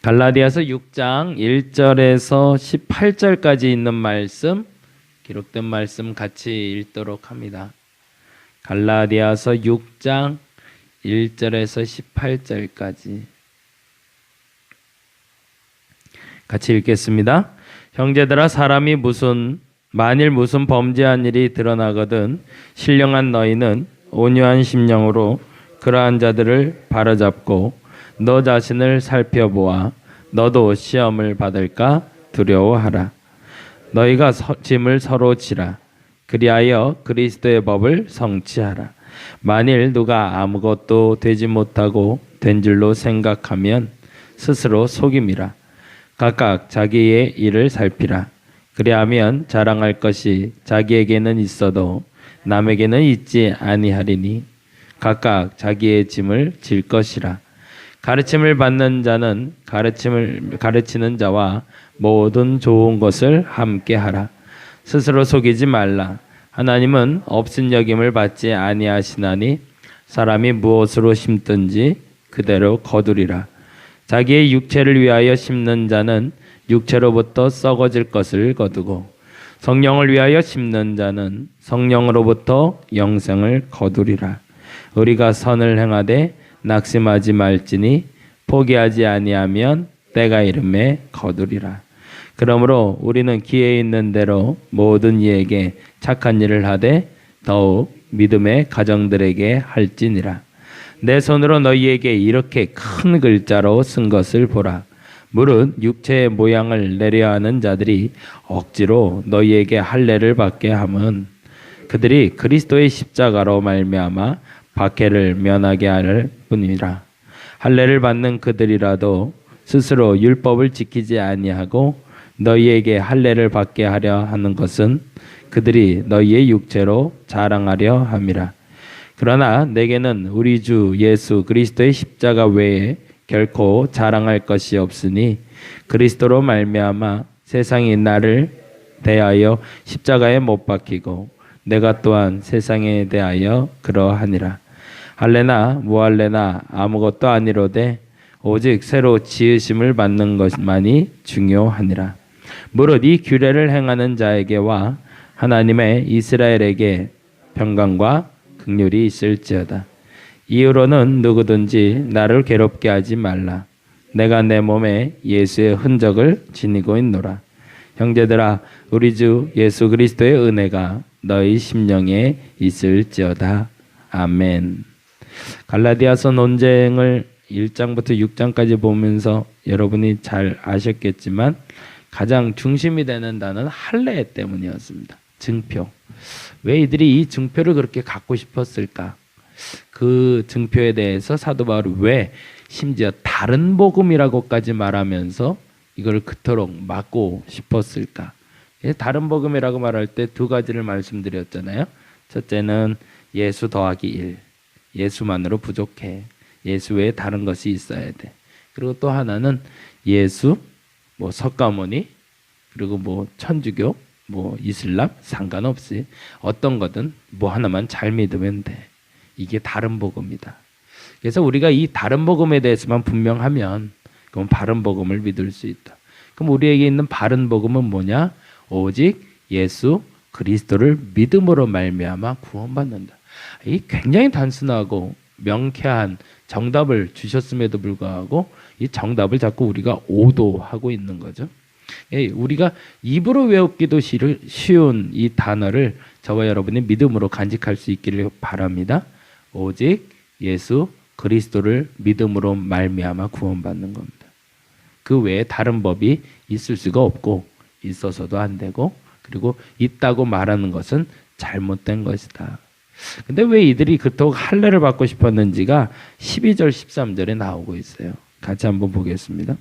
갈라디아서 6장 1절에서 18절까지 있는 말씀, 기록된 말씀 같이 읽도록 합니다. 갈라디아서 6장 1절에서 18절까지 같이 읽겠습니다. 형제들아, 사람이 만일 무슨 범죄한 일이 드러나거든 신령한 너희는 온유한 심령으로 그러한 자들을 바로잡고 너 자신을 살펴보아 너도 시험을 받을까 두려워하라. 너희가 짐을 서로 지라. 그리하여 그리스도의 법을 성취하라. 만일 누가 아무것도 되지 못하고 된 줄로 생각하면 스스로 속임이라. 각각 자기의 일을 살피라. 그리하면 자랑할 것이 자기에게는 있어도 남에게는 있지 아니하리니 각각 자기의 짐을 질 것이라. 가르침을 받는 자는 가르치는 자와 모든 좋은 것을 함께 하라. 스스로 속이지 말라. 하나님은 업신여김을 받지 아니하시나니 사람이 무엇으로 심든지 그대로 거두리라. 자기의 육체를 위하여 심는 자는 육체로부터 썩어질 것을 거두고 성령을 위하여 심는 자는 성령으로부터 영생을 거두리라. 우리가 선을 행하되 낙심하지 말지니 포기하지 아니하면 때가 이름에 거두리라. 그러므로 우리는 기회 있는 대로 모든 이에게 착한 일을 하되 더욱 믿음의 가정들에게 할지니라. 내 손으로 너희에게 이렇게 큰 글자로 쓴 것을 보라. 무릇 육체의 모양을 내려 하는 자들이 억지로 너희에게 할례를 받게 함은 그들이 그리스도의 십자가로 말미암아 박해를 면하게 할 뿐이라. 할례를 받는 그들이라도 스스로 율법을 지키지 아니하고 너희에게 할례를 받게 하려 하는 것은 그들이 너희의 육체로 자랑하려 함이라. 그러나 내게는 우리 주 예수 그리스도의 십자가 외에 결코 자랑할 것이 없으니 그리스도로 말미암아 세상이 나를 대하여 십자가에 못 박히고 내가 또한 세상에 대하여 그러하니라. 할례나 무할례나 아무것도 아니로되 오직 새로 지으심을 받는 것만이 중요하니라. 무릇 이 규례를 행하는 자에게와 하나님의 이스라엘에게 평강과 긍휼이 있을지어다. 이후로는 누구든지 나를 괴롭게 하지 말라. 내가 내 몸에 예수의 흔적을 지니고 있노라. 형제들아, 우리 주 예수 그리스도의 은혜가 너희 심령에 있을지어다. 아멘. 갈라디아서 논쟁을 1장부터 6장까지 보면서 여러분이 잘 아셨겠지만 가장 중심이 되는 단어는 할례 때문이었습니다. 증표. 왜 이들이 이 증표를 그렇게 갖고 싶었을까? 그 증표에 대해서 사도 바울이 왜 심지어 다른 복음이라고까지 말하면서 이걸 그토록 막고 싶었을까? 다른 복음이라고 말할 때 두 가지를 말씀드렸잖아요. 첫째는 예수 더하기 1. 예수만으로 부족해. 예수 외에 다른 것이 있어야 돼. 그리고 또 하나는 예수, 석가모니, 그리고 천주교, 이슬람 상관없이 어떤 거든 하나만 잘 믿으면 돼. 이게 다른 복음이다. 그래서 우리가 이 다른 복음에 대해서만 분명하면 그럼 바른 복음을 믿을 수 있다. 그럼 우리에게 있는 바른 복음은 뭐냐? 오직 예수 그리스도를 믿음으로 말미암아 구원받는다. 이 굉장히 단순하고 명쾌한 정답을 주셨음에도 불구하고 이 정답을 자꾸 우리가 오도하고 있는 거죠. 우리가 입으로 외우기도 쉬운 이 단어를 저와 여러분이 믿음으로 간직할 수 있기를 바랍니다. 오직 예수 그리스도를 믿음으로 말미암아 구원받는 겁니다. 그 외에 다른 법이 있을 수가 없고 있어서도 안 되고 그리고 있다고 말하는 것은 잘못된 것이다. 근데 왜 이들이 그토록 할례를 받고 싶었는지가 12절 13절에 나오고 있어요. 같이 한번 보겠습니다.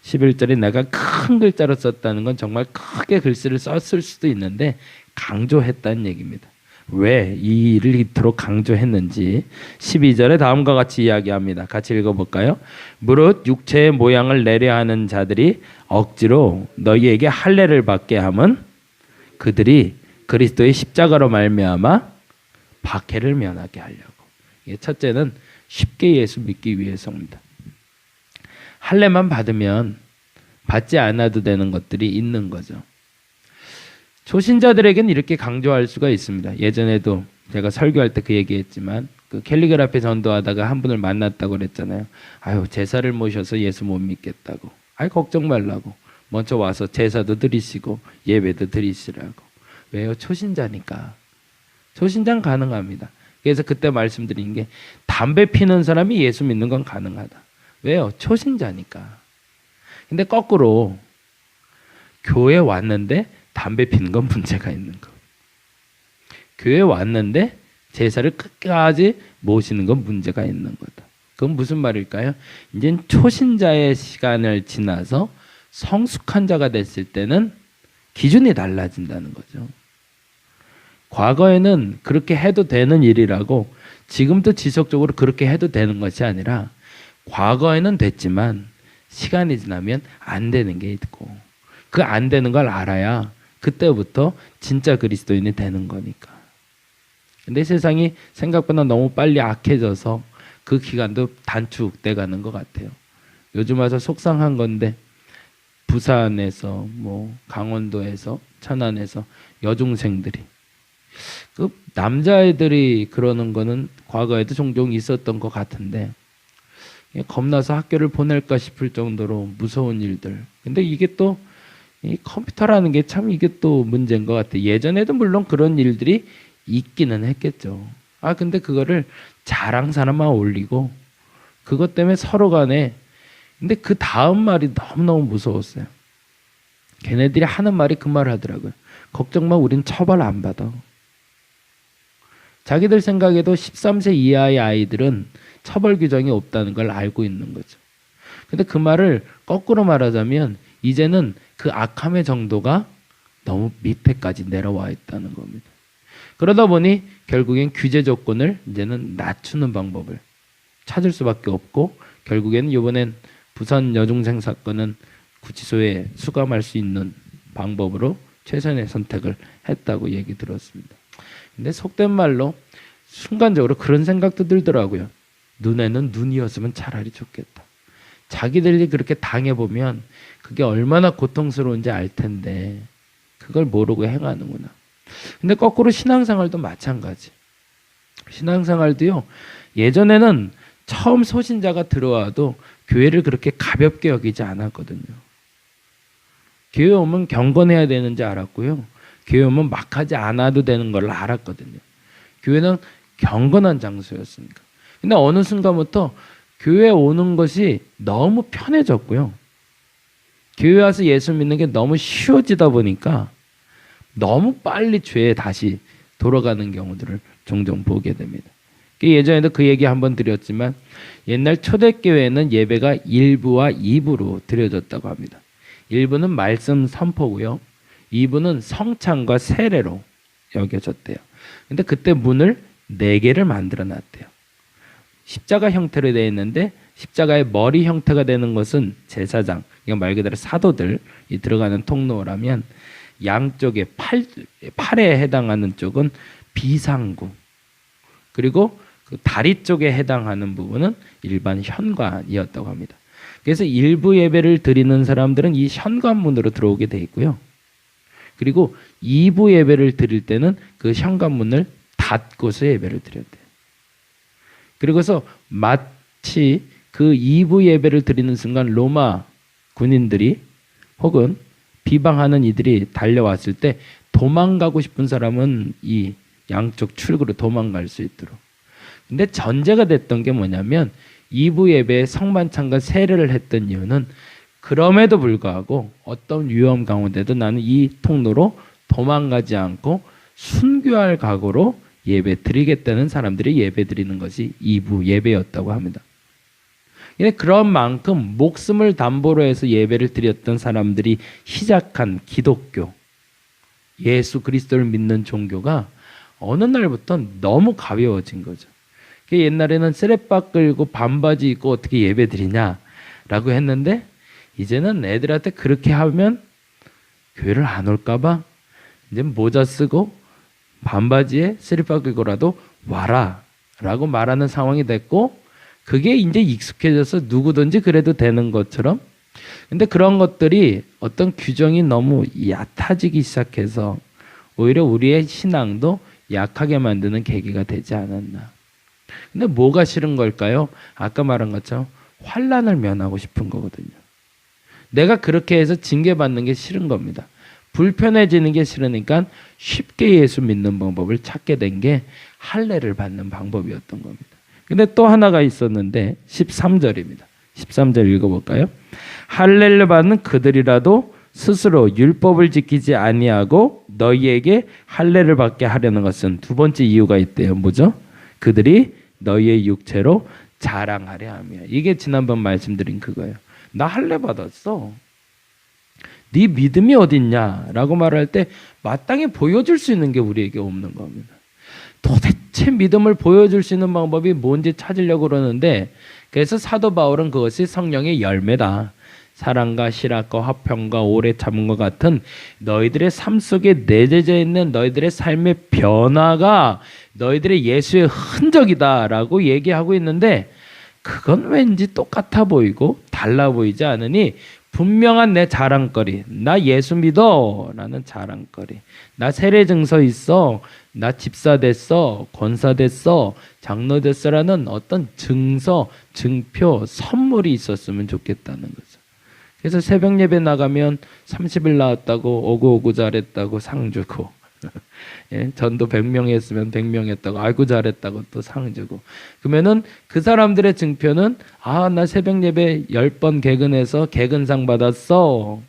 11절에 내가 큰 글자로 썼다는 건 정말 크게 글씨를 썼을 수도 있는데 강조했다는 얘기입니다. 왜 이 일을 이토록 강조했는지 12절에 다음과 같이 이야기합니다. 같이 읽어볼까요? 무릇 육체의 모양을 내려 하는 자들이 억지로 너희에게 할례를 받게 함은 그들이 그리스도의 십자가로 말미암아 박해를 면하게 하려고. 첫째는 쉽게 예수 믿기 위해서입니다. 할례만 받으면 받지 않아도 되는 것들이 있는 거죠. 초신자들에게는 이렇게 강조할 수가 있습니다. 예전에도 제가 설교할 때 그 얘기했지만 그 캘리그라피 전도하다가 한 분을 만났다고 그랬잖아요. 아유, 제사를 모셔서 예수 못 믿겠다고. 아이, 걱정 말라고. 먼저 와서 제사도 드리시고 예배도 드리시라고. 왜요? 초신자니까. 초신자는 가능합니다. 그래서 그때 말씀드린 게 담배 피는 사람이 예수 믿는 건 가능하다. 왜요? 초신자니까. 근데 거꾸로 교회 왔는데 담배 피는 건 문제가 있는 거. 교회 왔는데 제사를 끝까지 모시는 건 문제가 있는 거다. 그건 무슨 말일까요? 이제 초신자의 시간을 지나서 성숙한 자가 됐을 때는 기준이 달라진다는 거죠. 과거에는 그렇게 해도 되는 일이라고 지금도 지속적으로 그렇게 해도 되는 것이 아니라 과거에는 됐지만 시간이 지나면 안 되는 게 있고 그 안 되는 걸 알아야 그때부터 진짜 그리스도인이 되는 거니까. 근데 세상이 생각보다 너무 빨리 악해져서 그 기간도 단축돼 가는 것 같아요. 요즘 와서 속상한 건데 부산에서 뭐 강원도에서 천안에서 여중생들이 그 남자애들이 그러는 거는 과거에도 종종 있었던 것 같은데 겁나서 학교를 보낼까 싶을 정도로 무서운 일들. 근데 이게 또 이 컴퓨터라는 게 참 이게 또 문제인 것 같아요. 예전에도 물론 그런 일들이 있기는 했겠죠. 아, 근데 그거를 자랑사람만 올리고 그것 때문에 서로 간에 근데 그 다음 말이 너무너무 무서웠어요. 걔네들이 하는 말이 그 말 하더라고요. 걱정 마, 우린 처벌 안 받아. 자기들 생각에도 13세 이하의 아이들은 처벌 규정이 없다는 걸 알고 있는 거죠. 근데 그 말을 거꾸로 말하자면 이제는 그 악함의 정도가 너무 밑에까지 내려와 있다는 겁니다. 그러다 보니 결국엔 규제 조건을 이제는 낮추는 방법을 찾을 수밖에 없고 결국에는 이번엔 부산 여중생 사건은 구치소에 수감할 수 있는 방법으로 최선의 선택을 했다고 얘기 들었습니다. 근데 속된 말로 순간적으로 그런 생각도 들더라고요. 눈에는 눈이었으면 차라리 좋겠다. 자기들이 그렇게 당해보면 그게 얼마나 고통스러운지 알 텐데 그걸 모르고 행하는구나. 근데 거꾸로 신앙생활도 마찬가지. 신앙생활도요. 예전에는 처음 소신자가 들어와도 교회를 그렇게 가볍게 여기지 않았거든요. 교회 오면 경건해야 되는지 알았고요. 교회 오면 막 하지 않아도 되는 걸 알았거든요. 교회는 경건한 장소였으니까. 근데 어느 순간부터 교회 오는 것이 너무 편해졌고요. 교회 와서 예수 믿는 게 너무 쉬워지다 보니까 너무 빨리 죄에 다시 돌아가는 경우들을 종종 보게 됩니다. 예전에도 그 얘기 한번 드렸지만 옛날 초대교회는 예배가 1부와 2부로 드려졌다고 합니다. 1부는 말씀 선포고요. 2부는 성찬과 세례로 여겨졌대요. 근데 그때 문을 4개를 만들어 놨대요. 십자가 형태로 되어 있는데 십자가의 머리 형태가 되는 것은 제사장, 이건 말 그대로 사도들이 들어가는 통로라면 양쪽에 팔에 해당하는 쪽은 비상구, 그리고 그 다리 쪽에 해당하는 부분은 일반 현관이었다고 합니다. 그래서 일부 예배를 드리는 사람들은 이 현관문으로 들어오게 돼 있고요. 그리고 2부 예배를 드릴 때는 그 현관문을 닫고서 예배를 드려야 돼요. 그리고서 마치 그 2부 예배를 드리는 순간 로마 군인들이 혹은 비방하는 이들이 달려왔을 때 도망가고 싶은 사람은 이 양쪽 출구로 도망갈 수 있도록. 근데 전제가 됐던 게 뭐냐면 2부 예배에 성만찬과 세례를 했던 이유는 그럼에도 불구하고 어떤 위험 가운데도 나는 이 통로로 도망가지 않고 순교할 각오로 예배 드리겠다는 사람들이 예배 드리는 것이 2부 예배였다고 합니다. 그런 만큼 목숨을 담보로 해서 예배를 드렸던 사람들이 시작한 기독교, 예수 그리스도를 믿는 종교가 어느 날부터 너무 가벼워진 거죠. 옛날에는 쓰레빠 끌고 반바지 입고 어떻게 예배 드리냐라고 했는데 이제는 애들한테 그렇게 하면 교회를 안 올까봐 이제 모자 쓰고 반바지에 쓰레빠 끌고라도 와라 라고 말하는 상황이 됐고, 그게 이제 익숙해져서 누구든지 그래도 되는 것처럼. 근데 그런 것들이 어떤 규정이 너무 얕아지기 시작해서 오히려 우리의 신앙도 약하게 만드는 계기가 되지 않았나. 근데 뭐가 싫은 걸까요? 아까 말한 것처럼 환난을 면하고 싶은 거거든요. 내가 그렇게 해서 징계받는 게 싫은 겁니다. 불편해지는 게 싫으니까 쉽게 예수 믿는 방법을 찾게 된 게 할례를 받는 방법이었던 겁니다. 근데 또 하나가 있었는데 13절입니다. 13절 읽어볼까요? 할례를 받는 그들이라도 스스로 율법을 지키지 아니하고 너희에게 할례를 받게 하려는 것은 두 번째 이유가 있대요. 뭐죠? 그들이 너희의 육체로 자랑하려 하며. 이게 지난번 말씀드린 그거예요. 나 할례 받았어. 네 믿음이 어딨냐라고 말할 때 마땅히 보여줄 수 있는 게 우리에게 없는 겁니다. 도대체 믿음을 보여줄 수 있는 방법이 뭔지 찾으려고 그러는데, 그래서 사도 바울은 그것이 성령의 열매다. 사랑과 실학과 화평과 오래 참음과 같은 너희들의 삶 속에 내재져 있는 너희들의 삶의 변화가 너희들의 예수의 흔적이다라고 얘기하고 있는데, 그건 왠지 똑같아 보이고 달라 보이지 않으니 분명한 내 자랑거리, 나 예수 믿어 라는 자랑거리, 나 세례 증서 있어, 나 집사 됐어, 권사 됐어, 장로 됐어 라는 어떤 증서, 증표, 선물이 있었으면 좋겠다는 거죠. 그래서 새벽 예배 나가면 30일 나왔다고, 오고 잘했다고 상 주고, 예, 전도 100명 했으면 100명 했다고, 아이고 잘했다고 또 상 주고. 그러면은 그 사람들의 증표는, 아, 나 새벽 예배 10번 개근해서 개근상 받았어,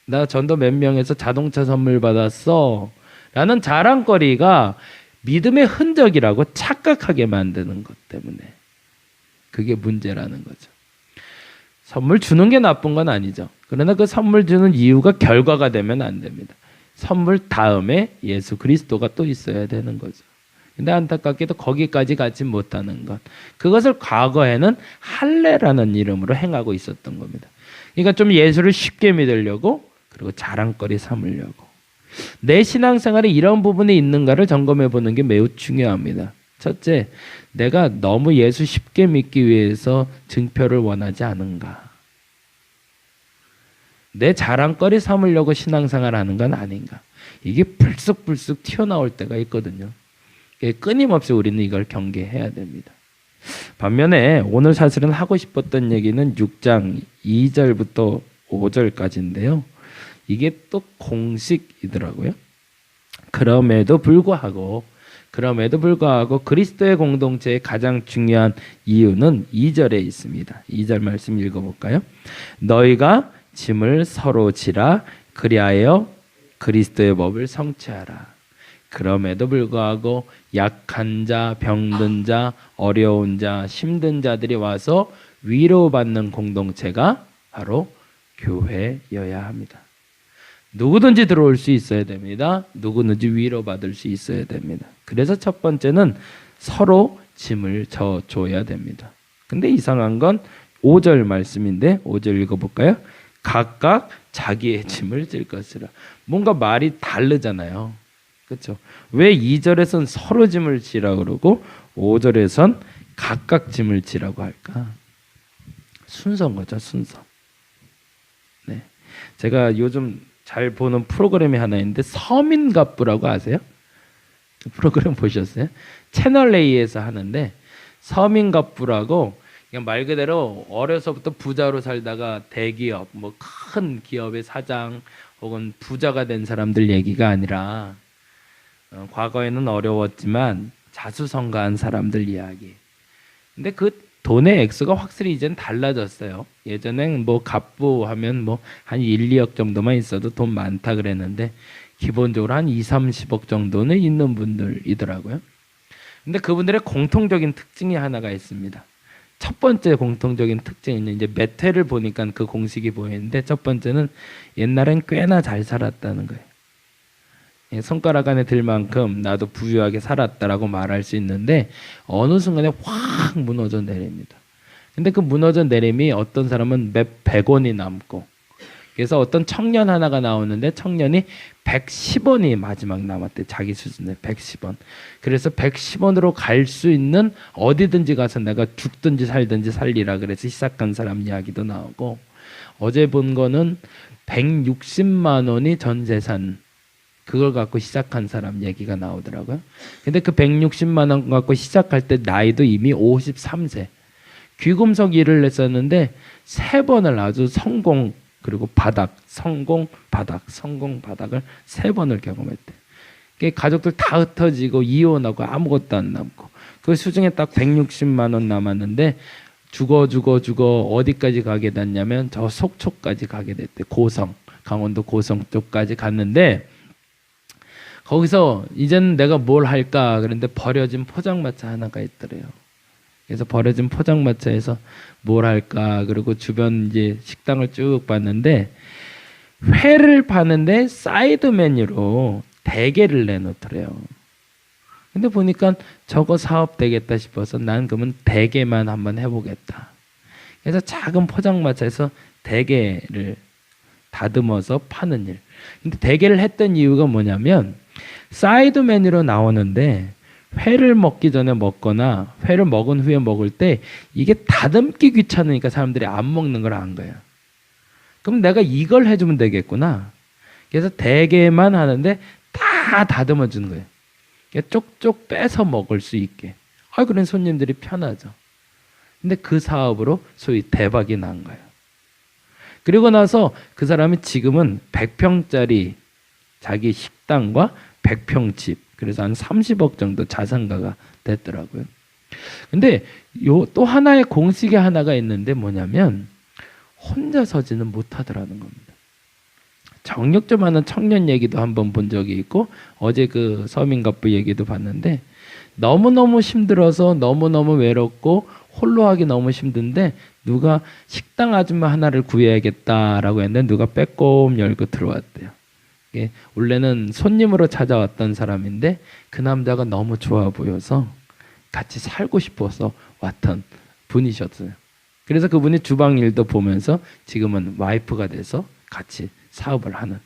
나 전도 몇 명에서 자동차 선물 받았어 라는 자랑거리가 믿음의 흔적이라고 착각하게 만드는 것 때문에 그게 문제라는 거죠. 선물 주는 게 나쁜 건 아니죠. 그러나 그 선물 주는 이유가 결과가 되면 안 됩니다. 선물 다음에 예수 그리스도가 또 있어야 되는 거죠. 근데 안타깝게도 거기까지 가지 못하는 것, 그것을 과거에는 할례라는 이름으로 행하고 있었던 겁니다. 그러니까 좀 예수를 쉽게 믿으려고, 그리고 자랑거리 삼으려고. 내 신앙생활에 이런 부분이 있는가를 점검해 보는 게 매우 중요합니다. 첫째, 내가 너무 예수 쉽게 믿기 위해서 증표를 원하지 않은가? 내 자랑거리 삼으려고 신앙생활 하는 건 아닌가? 이게 불쑥불쑥 튀어나올 때가 있거든요. 끊임없이 우리는 이걸 경계해야 됩니다. 반면에 오늘 사실은 하고 싶었던 얘기는 6장 2절부터 5절까지인데요. 이게 또 공식이더라고요. 그럼에도 불구하고 그리스도의 공동체의 가장 중요한 이유는 2절에 있습니다. 2절 말씀 읽어볼까요? 너희가 짐을 서로 지라, 그리하여 그리스도의 법을 성취하라. 그럼에도 불구하고 약한 자, 병든 자, 어려운 자, 힘든 자들이 와서 위로받는 공동체가 바로 교회여야 합니다. 누구든지 들어올 수 있어야 됩니다. 누구든지 위로받을 수 있어야 됩니다. 그래서 첫 번째는 서로 짐을 져줘야 됩니다. 근데 이상한 건 5절 말씀인데 5절 읽어볼까요? 각각 자기의 짐을 질 것이라. 뭔가 말이 다르잖아요. 그렇죠? 왜 2절에선 서로 짐을 지라 그러고 5절에선 각각 짐을 지라고 할까? 순서인 거죠, 순서. 네, 제가 요즘 잘 보는 프로그램이 하나 있는데 서민갑부라고 아세요? 그 프로그램 보셨어요? 채널 A에서 하는데 서민갑부라고, 그냥 말 그대로 어려서부터 부자로 살다가 대기업, 뭐 큰 기업의 사장 혹은 부자가 된 사람들 얘기가 아니라 과거에는 어려웠지만 자수성가한 사람들 이야기. 근데 그 돈의 액수가 확실히 이제는 달라졌어요. 예전엔 뭐 갑부 하면 뭐 한 1, 2억 정도만 있어도 돈 많다 그랬는데 기본적으로 한 2, 30억 정도는 있는 분들이더라고요. 근데 그분들의 공통적인 특징이 하나가 있습니다. 첫 번째 공통적인 특징은 이제 몇 회를 보니까 그 공식이 보이는데, 첫 번째는 옛날엔 꽤나 잘 살았다는 거예요. 손가락 안에 들 만큼 나도 부유하게 살았다라고 말할 수 있는데 어느 순간에 확 무너져 내립니다. 근데 그 무너져 내림이 어떤 사람은 몇 백 원이 남고 그래서 어떤 청년 하나가 나오는데 청년이 110원이 마지막 남았대. 자기 수준에 110원. 그래서 110원으로 갈 수 있는 어디든지 가서 내가 죽든지 살든지 살리라 그래서 시작한 사람 이야기도 나오고, 어제 본 거는 160만 원이 전 재산, 그걸 갖고 시작한 사람 얘기가 나오더라고요. 근데 그 160만 원 갖고 시작할 때 나이도 이미 53세. 귀금속 일을 했었는데 3번을 아주 성공, 그리고 바닥, 성공, 바닥, 성공, 바닥을 3번을 경험했대. 가족들 다 흩어지고 이혼하고 아무것도 안 남고, 그 수중에 딱 160만 원 남았는데 죽어 어디까지 가게 됐냐면 저 속초까지 가게 됐대. 고성, 강원도 고성 쪽까지 갔는데, 거기서 이제는 내가 뭘 할까 그런데 버려진 포장마차 하나가 있더래요. 그래서 버려진 포장마차에서 뭘 할까, 그리고 주변 이제 식당을 쭉 봤는데 회를 파는데 사이드 메뉴로 대게를 내놓더래요. 근데 보니까 저거 사업 되겠다 싶어서 난 그러면 대게만 한번 해보겠다. 그래서 작은 포장마차에서 대게를 다듬어서 파는 일. 근데 대게를 했던 이유가 뭐냐면, 사이드 메뉴로 나오는데 회를 먹기 전에 먹거나 회를 먹은 후에 먹을 때 이게 다듬기 귀찮으니까 사람들이 안 먹는 걸 안 거야. 그럼 내가 이걸 해주면 되겠구나. 그래서 대게만 하는데 다 다듬어 주는 거예요. 쪽쪽 빼서 먹을 수 있게. 그런 손님들이 편하죠. 근데 그 사업으로 소위 대박이 난 거예요. 그리고 나서 그 사람이 지금은 100평짜리 자기 식당과 100평 집, 그래서 한 30억 정도 자산가가 됐더라고요. 근데 또 하나의 공식이 하나가 있는데 뭐냐면 혼자 서지는 못하더라는 겁니다. 정육점 하는 청년 얘기도 한번 본 적이 있고, 어제 그 서민갑부 얘기도 봤는데, 너무너무 힘들어서 너무너무 외롭고 홀로 하기 너무 힘든데 누가 식당 아줌마 하나를 구해야겠다라고 했는데 누가 빼꼼 열고 들어왔대요. 원래는 손님으로 찾아왔던 사람인데 그 남자가 너무 좋아 보여서 같이 살고 싶어서 왔던 분이셨어요. 그래서 그분이 주방 일도 보면서 지금은 와이프가 돼서 같이 사업을 하는,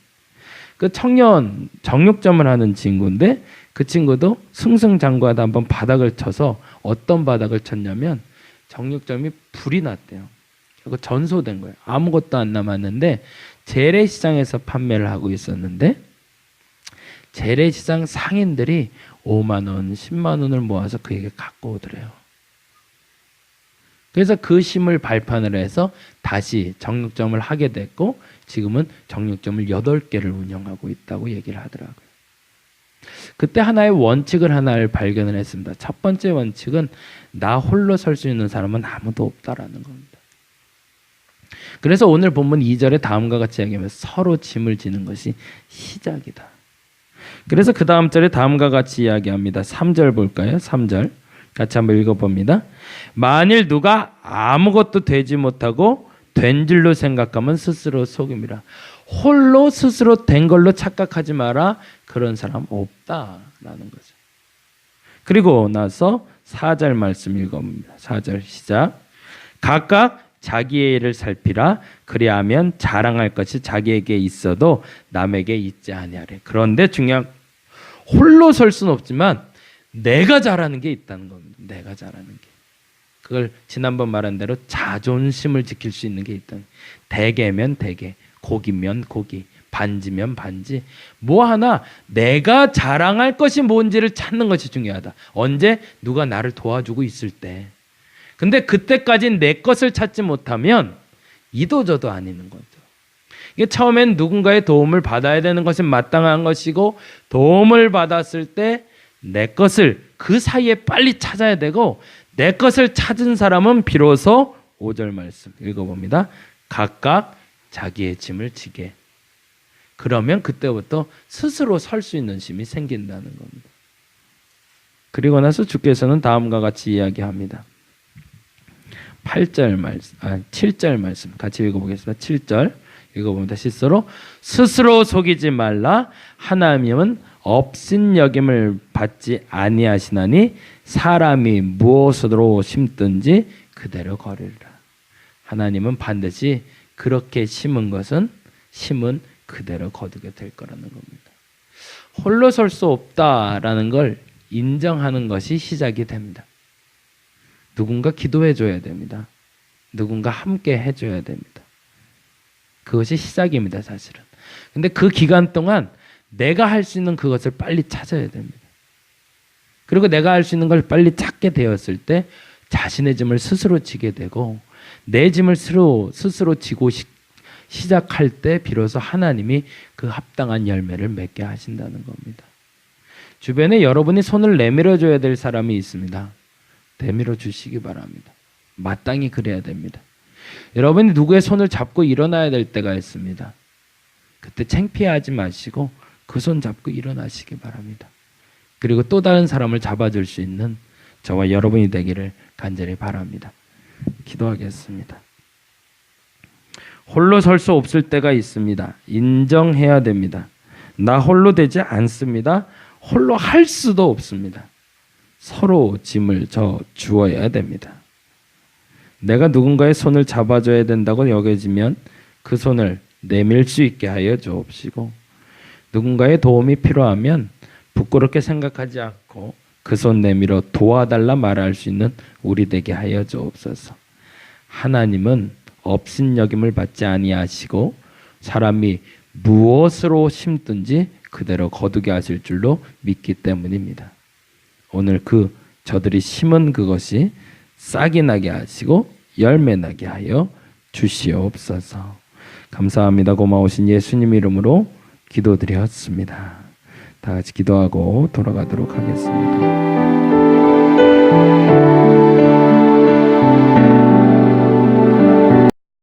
그 청년 정육점을 하는 친구인데, 그 친구도 승승장구하다 한번 바닥을 쳐서, 어떤 바닥을 쳤냐면 정육점이 불이 났대요. 그리고 전소된 거예요. 아무것도 안 남았는데 재래시장에서 판매를 하고 있었는데 재래시장 상인들이 5만 원, 10만 원을 모아서 그에게 갖고 오더래요. 그래서 그 힘을 발판으로 해서 다시 정육점을 하게 됐고, 지금은 정육점을 8개를 운영하고 있다고 얘기를 하더라고요. 그때 하나의 원칙을 하나를 발견을 했습니다. 첫 번째 원칙은 나 홀로 설 수 있는 사람은 아무도 없다라는 겁니다. 그래서 오늘 본문 2절에 다음과 같이 얘기하면서 서로 짐을 지는 것이 시작이다. 그래서 그 다음 절에 다음과 같이 이야기합니다. 3절 볼까요? 3절 같이 한번 읽어봅니다. 만일 누가 아무것도 되지 못하고 된 줄로 생각하면 스스로 속임이라. 홀로 스스로 된 걸로 착각하지 마라. 그런 사람 없다라는 거죠. 그리고 나서 4절 말씀 읽어봅니다. 4절 시작. 각각 자기의 일을 살피라. 그리하면 자랑할 것이 자기에게 있어도 남에게 있지 아니하래. 그런데 중요한, 홀로 설 수는 없지만 내가 잘하는 게 있다는 겁니다. 내가 잘하는 게. 그걸 지난번 말한 대로 자존심을 지킬 수 있는 게 있다는. 대게면 대게, 고기면 고기, 반지면 반지. 뭐 하나 내가 자랑할 것이 뭔지를 찾는 것이 중요하다. 언제? 누가 나를 도와주고 있을 때. 근데 그때까지 내 것을 찾지 못하면 이도저도 아니는 거죠. 이게 처음엔 누군가의 도움을 받아야 되는 것은 마땅한 것이고, 도움을 받았을 때 내 것을 그 사이에 빨리 찾아야 되고, 내 것을 찾은 사람은 비로소 5절 말씀 읽어봅니다. 각각 자기의 짐을 지게. 그러면 그때부터 스스로 설 수 있는 힘이 생긴다는 겁니다. 그리고 나서 주께서는 다음과 같이 이야기합니다. 7절 말씀 같이 읽어보겠습니다. 7절 읽어봅니다. 스스로 속이지 말라. 하나님은 업신여김을 받지 아니하시나니 사람이 무엇으로 심든지 그대로 거리리라. 하나님은 반드시 그렇게 심은 것은 심은 그대로 거두게 될 거라는 겁니다. 홀로 설 수 없다라는 걸 인정하는 것이 시작이 됩니다. 누군가 기도해 줘야 됩니다. 누군가 함께 해줘야 됩니다. 그것이 시작입니다, 사실은. 근데 그 기간 동안 내가 할 수 있는 그것을 빨리 찾아야 됩니다. 그리고 내가 할 수 있는 걸 빨리 찾게 되었을 때 자신의 짐을 스스로 지게 되고 내 짐을 스스로 지고 시작할 때 비로소 하나님이 그 합당한 열매를 맺게 하신다는 겁니다. 주변에 여러분이 손을 내밀어 줘야 될 사람이 있습니다. 내밀어 주시기 바랍니다. 마땅히 그래야 됩니다. 여러분이 누구의 손을 잡고 일어나야 될 때가 있습니다. 그때 창피하지 마시고 그 손 잡고 일어나시기 바랍니다. 그리고 또 다른 사람을 잡아줄 수 있는 저와 여러분이 되기를 간절히 바랍니다. 기도하겠습니다. 홀로 설 수 없을 때가 있습니다. 인정해야 됩니다. 나 홀로 되지 않습니다. 홀로 할 수도 없습니다. 서로 짐을 주어야 됩니다. 내가 누군가의 손을 잡아줘야 된다고 여겨지면 그 손을 내밀 수 있게 하여 주옵시고, 누군가의 도움이 필요하면 부끄럽게 생각하지 않고 그 손 내밀어 도와달라 말할 수 있는 우리 되게 하여 주옵소서. 하나님은 업신여김을 받지 아니하시고 사람이 무엇으로 심든지 그대로 거두게 하실 줄로 믿기 때문입니다. 오늘 저들이 심은 그것이 싹이 나게 하시고 열매 나게 하여 주시옵소서. 감사합니다. 고마우신 예수님 이름으로 기도드렸습니다. 다 같이 기도하고 돌아가도록 하겠습니다.